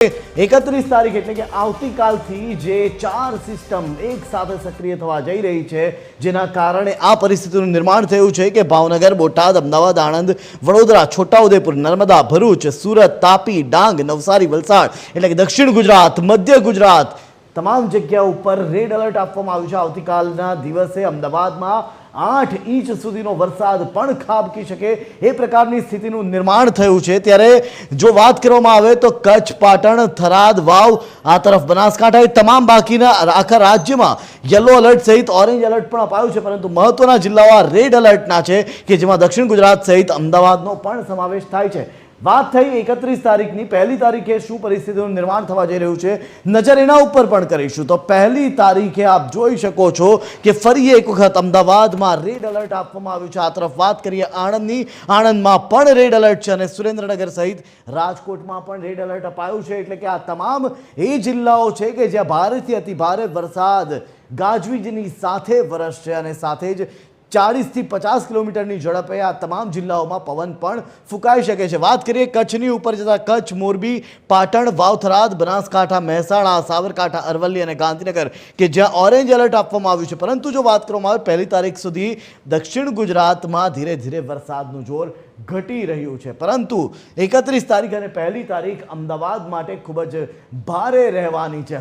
31 તારીખ એટલે કે આવતીકાલથી જે 4 સિસ્ટમ એક સાથે સક્રિય થવા જઈ રહી છે, જેના કારણે આ પરિસ્થિતિનું નિર્માણ થયું છે કે ભાવનગર, બોટાદ, અમદાવાદ, આણંદ, વડોદરા, છોટાઉદેપુર, નર્મદા, ભરૂચ, સુરત, તાપી, ડાંગ, નવસારી, વલસાડ એટલે કે દક્ષિણ ગુજરાત, મધ્ય ગુજરાત તમામ જગ્યા ઉપર રેડ એલર્ટ આપવામાં આવ્યું છે। આવતીકાલના દિવસે અમદાવાદમાં 8 ઇંચ સુધીનો વરસાદ પણ ખાબકી શકે એ પ્રકારની સ્થિતિનું નિર્માણ થયું છે। ત્યારે જો વાત કરવામાં આવે તો કચ્છ, પાટણ, થરાદ, વાવ, આ તરફ બનાસકાંઠા એ તમામ બાકીના આખા રાજ્યમાં યલો એલર્ટ સહિત ઓરેન્જ એલર્ટ પણ અપાયું છે, પરંતુ મહત્વના જિલ્લાઓ આ રેડ એલર્ટના છે કે જેમાં દક્ષિણ ગુજરાત સહિત અમદાવાદનો પણ સમાવેશ થાય છે। વાત થઈ 31 તારીખની। પહેલી તારીખે શું પરિસ્થિતિનું નિર્માણ થવા જઈ રહ્યું છે, નજર એના ઉપર પણ કરીશું। તો પહેલી તારીખે આપ જોઈ શકો છો કે ફરી એક વખત અમદાવાદમાં રેડ એલર્ટ આપવામાં આવ્યું છે। આ તરફ વાત કરીએ આણંદની, આણંદમાં પણ રેડ એલર્ટ છે અને સુરેન્દ્રનગર સહિત રાજકોટમાં પણ રેડ એલર્ટ અપાયું છે। એટલે કે આ તમામ એ જિલ્લાઓ છે કે જ્યાં ભારેથી અતિ ભારે વરસાદ ગાજવીજની સાથે વરસશે અને સાથે જ 40 થી 50 કિલોમીટરની ઝડપે આ તમામ જિલ્લાઓમાં પવન પણ ફૂંકાઈ શકે છે। વાત કરીએ કચ્છની ઉપર જતા કચ્છ, મોરબી, પાટણ, વાવ, થરાદ, બનાસકાંઠા, મહેસાણા, સાબરકાંઠા, અરવલ્લી અને ગાંધીનગર કે જ્યાં ઓરેન્જ એલર્ટ આપવામાં આવ્યું છે, પરંતુ જો વાત કરવામાં આવે પહેલી તારીખ સુધી દક્ષિણ ગુજરાતમાં ધીરે ધીરે વરસાદનું જોર ઘટી રહ્યું છે, પરંતુ 31 તારીખ અને પહેલી તારીખ અમદાવાદ માટે ખૂબ જ ભારે રહેવાની છે।